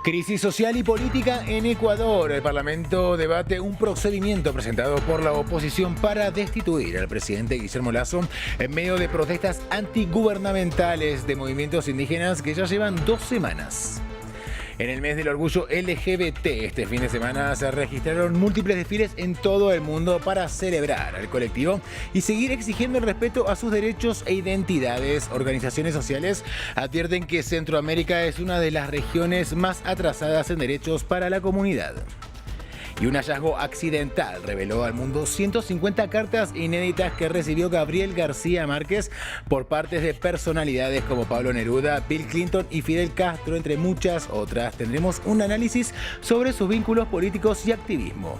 Crisis social y política en Ecuador. El Parlamento debate un procedimiento presentado por la oposición para destituir al presidente Guillermo Lasso en medio de protestas antigubernamentales de movimientos indígenas que ya llevan 2 semanas. En el mes del orgullo LGBT, este fin de semana se registraron múltiples desfiles en todo el mundo para celebrar al colectivo y seguir exigiendo el respeto a sus derechos e identidades. Organizaciones sociales advierten que Centroamérica es una de las regiones más atrasadas en derechos para la comunidad. Y un hallazgo accidental reveló al mundo 150 cartas inéditas que recibió Gabriel García Márquez por parte de personalidades como Pablo Neruda, Bill Clinton y Fidel Castro, entre muchas otras. Tendremos un análisis sobre sus vínculos políticos y activismo.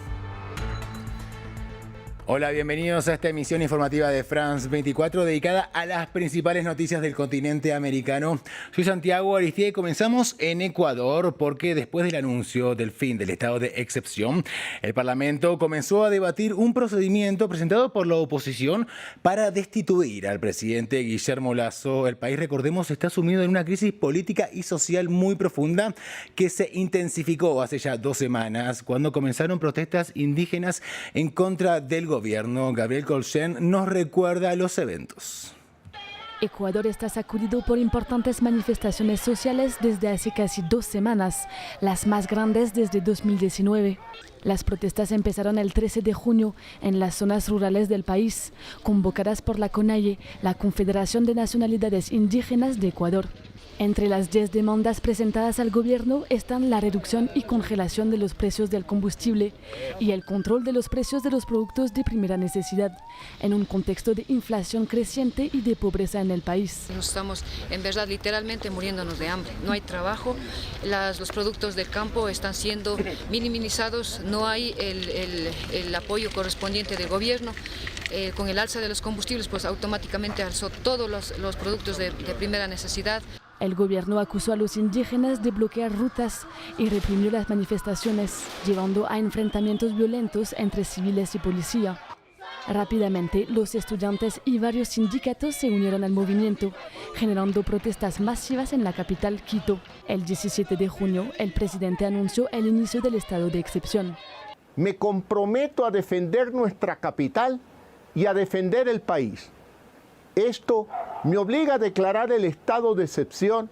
Hola, bienvenidos a esta emisión informativa de France 24 dedicada a las principales noticias del continente americano. Soy Santiago Aristide y comenzamos en Ecuador porque después del anuncio del fin del estado de excepción, el Parlamento comenzó a debatir un procedimiento presentado por la oposición para destituir al presidente Guillermo Lasso. El país, recordemos, está sumido en una crisis política y social muy profunda que se intensificó hace ya 2 semanas cuando comenzaron protestas indígenas en contra del gobierno. Gabriel Colchen nos recuerda los eventos. Ecuador está sacudido por importantes manifestaciones sociales desde hace casi 2 semanas, las más grandes desde 2019. Las protestas empezaron el 13 de junio en las zonas rurales del país, convocadas por la CONAIE, la Confederación de Nacionalidades Indígenas de Ecuador. Entre las 10 demandas presentadas al gobierno están la reducción y congelación de los precios del combustible y el control de los precios de los productos de primera necesidad, en un contexto de inflación creciente y de pobreza en el país. Estamos, en verdad, literalmente muriéndonos de hambre. No hay trabajo, los productos del campo están siendo minimizados, no hay el apoyo correspondiente del gobierno. Con el alza de los combustibles, pues automáticamente alzó todos los productos de primera necesidad. El gobierno acusó a los indígenas de bloquear rutas y reprimió las manifestaciones, llevando a enfrentamientos violentos entre civiles y policía. Rápidamente, los estudiantes y varios sindicatos se unieron al movimiento, generando protestas masivas en la capital, Quito. El 17 de junio, el presidente anunció el inicio del estado de excepción. Me comprometo a defender nuestra capital y a defender el país. Esto me obliga a declarar el estado de excepción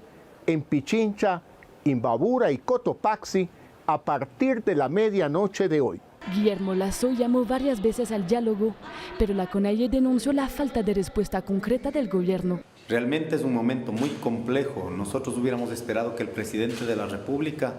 en Pichincha, Imbabura y Cotopaxi a partir de la medianoche de hoy. Guillermo Lasso llamó varias veces al diálogo, pero la CONAIE denunció la falta de respuesta concreta del gobierno. Realmente es un momento muy complejo. Nosotros hubiéramos esperado que el presidente de la República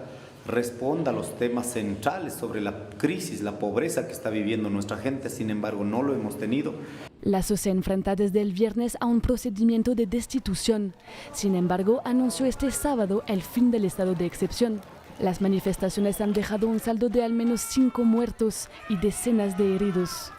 responda a los temas centrales sobre la crisis, la pobreza que está viviendo nuestra gente. Sin embargo, no lo hemos tenido. Lasso se enfrenta desde el viernes a un procedimiento de destitución. Sin embargo, anunció este sábado el fin del estado de excepción. Las manifestaciones han dejado un saldo de al menos 5 muertos y decenas de heridos.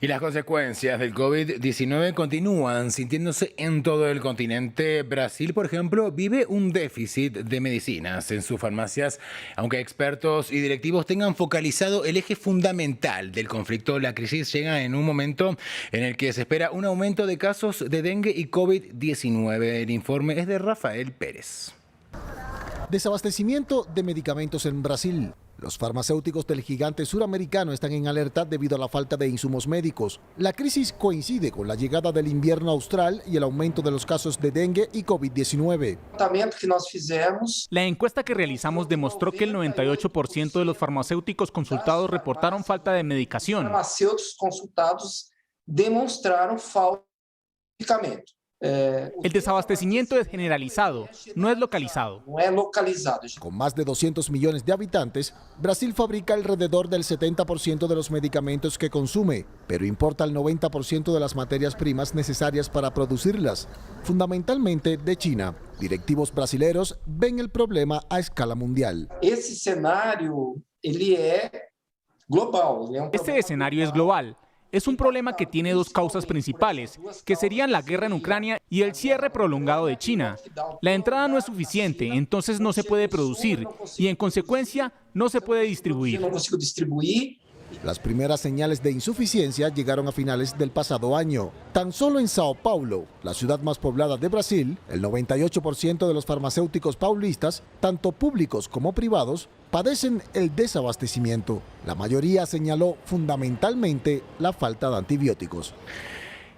Y las consecuencias del COVID-19 continúan sintiéndose en todo el continente. Brasil, por ejemplo, vive un déficit de medicinas en sus farmacias. Aunque expertos y directivos tengan focalizado el eje fundamental del conflicto, la crisis llega en un momento en el que se espera un aumento de casos de dengue y COVID-19. El informe es de Rafael Pérez. Desabastecimiento de medicamentos en Brasil. Los farmacéuticos del gigante suramericano están en alerta debido a la falta de insumos médicos. La crisis coincide con la llegada del invierno austral y el aumento de los casos de dengue y COVID-19. La encuesta que realizamos demostró que el 98% de los farmacéuticos consultados reportaron falta de medicación. Farmacéuticos consultados demostraron falta de medicamento. El desabastecimiento es generalizado, no es localizado. Con más de 200 millones de habitantes, Brasil fabrica alrededor del 70% de los medicamentos que consume, pero importa el 90% de las materias primas necesarias para producirlas, fundamentalmente de China. Directivos brasileños ven el problema a escala mundial. Este escenario es global. Este escenario es global. Es un problema que tiene 2 causas principales, que serían la guerra en Ucrania y el cierre prolongado de China. La entrada no es suficiente, entonces no se puede producir y en consecuencia no se puede distribuir. Las primeras señales de insuficiencia llegaron a finales del pasado año. Tan solo en Sao Paulo, la ciudad más poblada de Brasil, el 98% de los farmacéuticos paulistas, tanto públicos como privados, padecen el desabastecimiento. La mayoría señaló fundamentalmente la falta de antibióticos.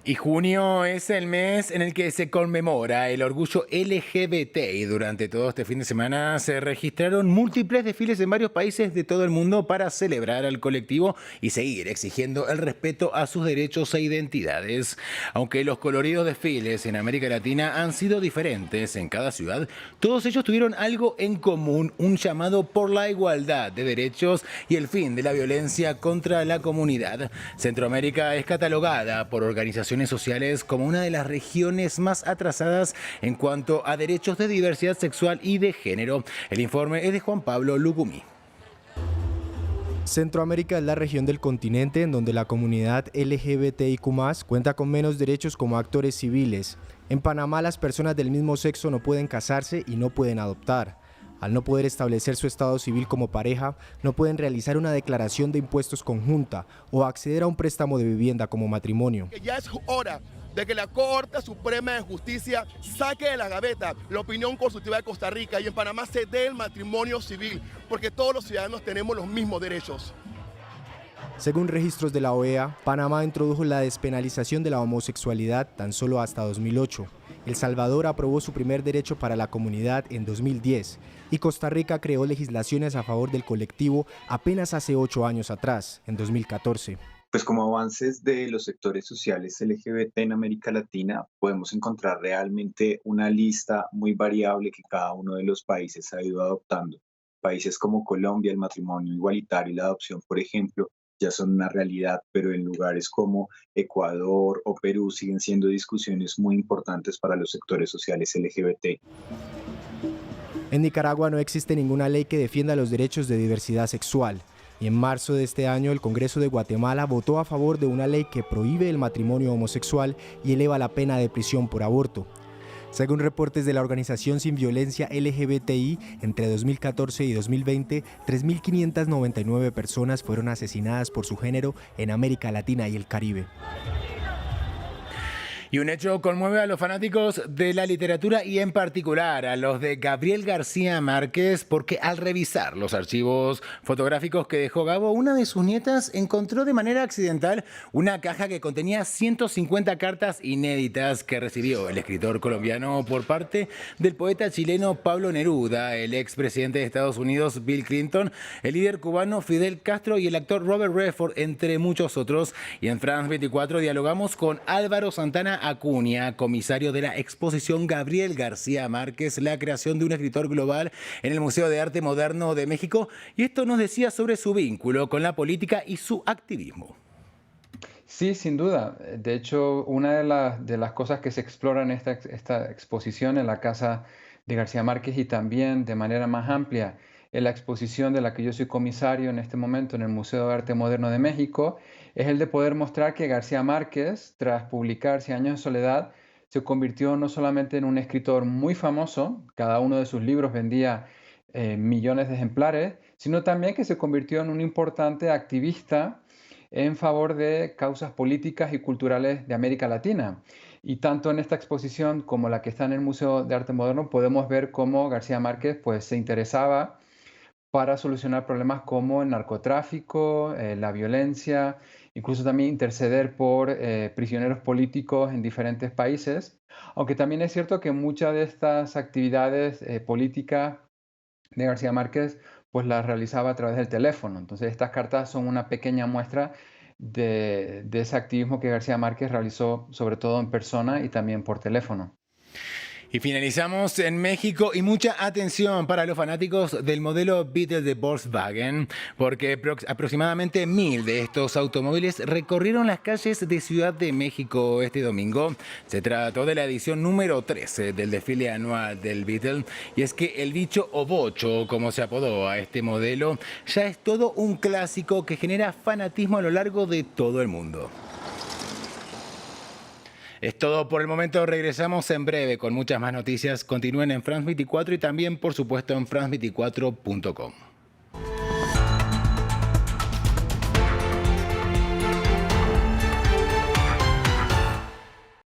Y junio es el mes en el que se conmemora el orgullo LGBT y durante todo este fin de semana se registraron múltiples desfiles en varios países de todo el mundo para celebrar al colectivo y seguir exigiendo el respeto a sus derechos e identidades. Aunque los coloridos desfiles en América Latina han sido diferentes en cada ciudad, todos ellos tuvieron algo en común, un llamado por la igualdad de derechos y el fin de la violencia contra la comunidad. Centroamérica es catalogada por organizaciones sociales como una de las regiones más atrasadas en cuanto a derechos de diversidad sexual y de género. El informe es de Juan Pablo Lucumí. Centroamérica es la región del continente en donde la comunidad LGBTIQ+ cuenta con menos derechos como actores civiles. En Panamá, las personas del mismo sexo no pueden casarse y no pueden adoptar. Al no poder establecer su estado civil como pareja, no pueden realizar una declaración de impuestos conjunta o acceder a un préstamo de vivienda como matrimonio. Ya es hora de que la Corte Suprema de Justicia saque de la gaveta la opinión consultiva de Costa Rica y en Panamá se dé el matrimonio civil, porque todos los ciudadanos tenemos los mismos derechos. Según registros de la OEA, Panamá introdujo la despenalización de la homosexualidad tan solo hasta 2008. El Salvador aprobó su primer derecho para la comunidad en 2010 y Costa Rica creó legislaciones a favor del colectivo apenas hace 8 años atrás, en 2014. Pues como avances de los sectores sociales LGBT en América Latina, podemos encontrar realmente una lista muy variable que cada uno de los países ha ido adoptando. Países como Colombia, el matrimonio igualitario y la adopción, por ejemplo, ya son una realidad, pero en lugares como Ecuador o Perú siguen siendo discusiones muy importantes para los sectores sociales LGBT. En Nicaragua no existe ninguna ley que defienda los derechos de diversidad sexual. Y en marzo de este año el Congreso de Guatemala votó a favor de una ley que prohíbe el matrimonio homosexual y eleva la pena de prisión por aborto. Según reportes de la organización Sin Violencia LGBTI, entre 2014 y 2020, 3.599 personas fueron asesinadas por su género en América Latina y el Caribe. Y un hecho conmueve a los fanáticos de la literatura y en particular a los de Gabriel García Márquez, porque al revisar los archivos fotográficos que dejó Gabo, una de sus nietas encontró de manera accidental una caja que contenía 150 cartas inéditas que recibió el escritor colombiano por parte del poeta chileno Pablo Neruda, el expresidente de Estados Unidos Bill Clinton, el líder cubano Fidel Castro y el actor Robert Redford, entre muchos otros. Y en France 24 dialogamos con Álvaro Santana Acuña, comisario de la exposición Gabriel García Márquez, la creación de un escritor global en el Museo de Arte Moderno de México, y esto nos decía sobre su vínculo con la política y su activismo. Sí, sin duda. De hecho, una de las cosas que se exploran en esta exposición en la casa de García Márquez y también de manera más amplia en la exposición de la que yo soy comisario en este momento en el Museo de Arte Moderno de México, es el de poder mostrar que García Márquez, tras publicar Cien años de soledad, se convirtió no solamente en un escritor muy famoso, cada uno de sus libros vendía millones de ejemplares, sino también que se convirtió en un importante activista en favor de causas políticas y culturales de América Latina. Y tanto en esta exposición como la que está en el Museo de Arte Moderno podemos ver cómo García Márquez pues, se interesaba para solucionar problemas como el narcotráfico, la violencia, incluso también interceder por prisioneros políticos en diferentes países, aunque también es cierto que muchas de estas actividades políticas de García Márquez pues las realizaba a través del teléfono. Entonces estas cartas son una pequeña muestra de ese activismo que García Márquez realizó sobre todo en persona y también por teléfono. Y finalizamos en México y mucha atención para los fanáticos del modelo Beetle de Volkswagen, porque aproximadamente 1.000 de estos automóviles recorrieron las calles de Ciudad de México este domingo. Se trató de la edición número 13 del desfile anual del Beetle, y es que el bicho o bocho, como se apodó a este modelo, ya es todo un clásico que genera fanatismo a lo largo de todo el mundo. Es todo por el momento, regresamos en breve con muchas más noticias. Continúen en France 24 y también, por supuesto, en france24.com.